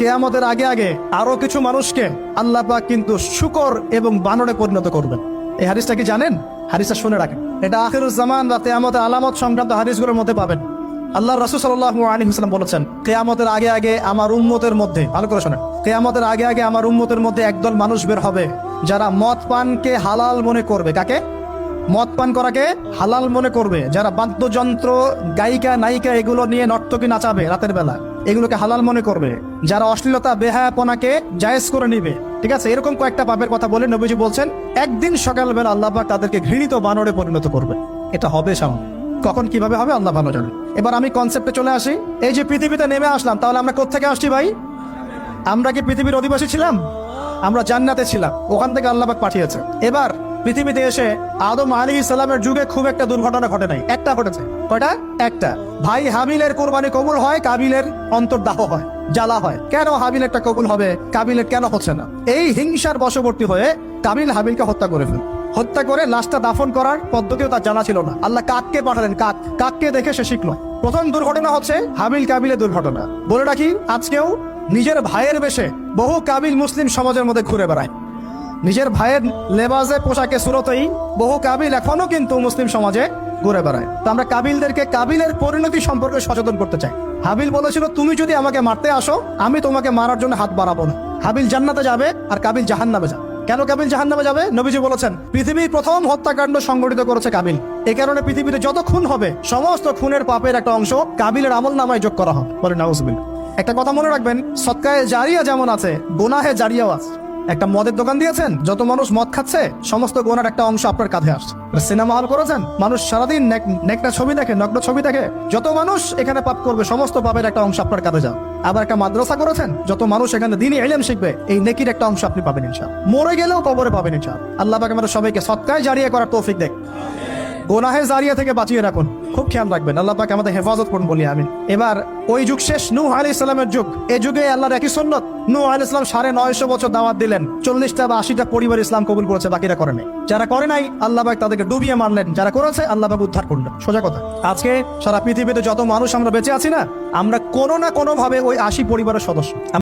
কিয়ামতের আগে আগে আরো কিছু মানুষকে আল্লাহ পাক কিন্তু শূকর এবং বানরে পরিণত করবেন। এই হাদিসটা কি জানেন? হাদিসটা শুনে রাখেন, এটা আখিরুজ জামান বা কিয়ামতের আলামত সংক্রান্ত হাদিসগুলোর মধ্যে পাবেন। আল্লাহ রাসূল সাল্লাল্লাহু আলাইহি ওয়াসাল্লাম বলেছেন, কিয়ামতের আগে আগে আমার উম্মতের মধ্যে, ভালো করে শোনেন, কিয়ামতের আগে আগে আমার উম্মতের মধ্যে একদল মানুষ বের হবে যারা মদ পানকে হালাল মনে করবে। কাকে? মদ পান করাকে হালাল মনে করবে। যারা বাদ্যযন্ত্র, গায়িকা, নায়িকা এগুলো নিয়ে নর্তকী নাচাবে রাতের বেলা, এগুলোকে হালাল মনে করবে। যারা অশ্লীলতা, বেহায়াপনাকে জায়েজ করে নিবে, ঠিক আছে, এরকম কয়েকটা পাপের কথা বলে নবীজি বলছেন একদিন সকালবেলা আল্লাহ পাক তাদেরকে ঘৃণিত বানরে পরিণত করবে। এটা হবে সামনে, কখন কিভাবে হবে আল্লাহ ভালো জানেন। এবার আমি কনসেপ্টে চলে আসি। এই যে পৃথিবীতে নেমে আসলাম, তাহলে আমরা কোত্থেকে আসছি ভাই? আমরা কি পৃথিবীর অধিবাসী ছিলাম? আমরা জান্নাতে ছিলাম, ওখান থেকে আল্লাহ পাক পাঠিয়েছে। এবার পৃথিবীতে এসে আদম আলাইহিস সালামের যুগে খুব একটা দুর্ঘটনা ঘটে নাই, একটা ঘটেছে। কয়টা? একটা। ভাই হাবিলের কোরবানি কবুল হয়, কাবিলের অন্তর্দাহ হয়, জ্বালা হয়। কেন হাবিলেরটা কবুল হবে, কাবিলের কেন হচ্ছে না? এই হিংসার বশবর্তী হয়ে কাবিল হাবিলকে হত্যা করে ফেল। হত্যা করে লাশটা দাফন করার পদ্ধতিও তার জানা ছিল না। আল্লাহ কাককে পাঠালেন, কাককে দেখে সে শিখলো। প্রথম দুর্ঘটনা হচ্ছে হাবিল কাবিলের দুর্ঘটনা। বলে রাখি, আজকেও নিজের ভাইয়ের বেশে বহু কাবিল মুসলিম সমাজের মধ্যে ঘুরে বেড়ায়। নিজের ভাইয়ের লেবাসে, পোশাকে, সুরতেই বহু কাবিল এখনো কিন্তু মুসলিম সমাজে ঘুরে বেড়ায়। তো আমরা কাবিলদেরকে কাবিলের পরিণতি সম্পর্কে সচেতন করতে চাই। হাবিল বলেছিল, তুমি যদি আমাকে মারতে আসো, আমি তোমাকে মারার জন্য হাত বাড়াবো না। হাবিল জান্নাতে যাবে আর কাবিল জাহান্নামে যাবে। কেন কাবিল জাহান্নামে যাবে? নবীজি বলেছেন, পৃথিবীর প্রথম হত্যাকাণ্ড সংগঠিত করেছে কাবিল। এই কারণে পৃথিবীতে যত খুন হবে, সমস্ত খুনের পাপের একটা অংশ কাবিলের আমল নামায় যোগ করা হবে। বলে নাউজুবিল্লাহ। একটা কথা মনে রাখবেন, সদকায়ে জারিয়া যেমন আছে, গুনাহে জারিয়াও আছে। একটা মদের দোকান দিয়েছেন, যত মানুষ মদ খাচ্ছে, সমস্ত গোনার একটা অংশ আপনার কাঁধে আসছে। সিনেমা হল করেছেন, মানুষ সারাদিন নেকটা ছবি দেখে, নগ্ন ছবি দেখে, যত মানুষ এখানে পাপ করবে, সমস্ত পাপের একটা অংশ আপনার কাঁধে যাবে। আবার একটা মাদ্রাসা করেছেন, যত মানুষ এখানে দ্বীনি ইলম শিখবে, এই নেকির একটা অংশ আপনি পাবেন ইনশাআল্লাহ। মরে গেলেও কবরে পাবেন ইনশাআল্লাহ। আল্লাহ পাক আমাদের সবাইকে সদকায়ে জারিয়া করার তৌফিক দেখ, গোনাহে জারিয়া থেকে বাঁচিয়ে রাখুন। খুব খেয়াল রাখবেন, আল্লাহ পাক আমাদের হেফাজত করুন বলি আমিন। এবার ওই যুগ শেষ, নূহ আলাইহিস সালামের যুগ। এই যুগে আল্লাহর একই সুন্নত, নূহ আলাইহিস সালাম 950 বছর দাওয়াত দিলেন, 40টা বা 80টা পরিবার ইসলাম কবুল করেছে, বাকিরা করে নাই। যারা করে নাই আল্লাহ পাক তাদেরকে ডুবিয়ে মারলেন, যারা করেছে আল্লাহ পাক উদ্ধার করলেন। সোজা কথা, আজকে সারা পৃথিবীতে যত মানুষ আমরা বেঁচে আছি না, আমরা কোনো না কোনো ভাবে ওই 80 পরিবারের সদস্য।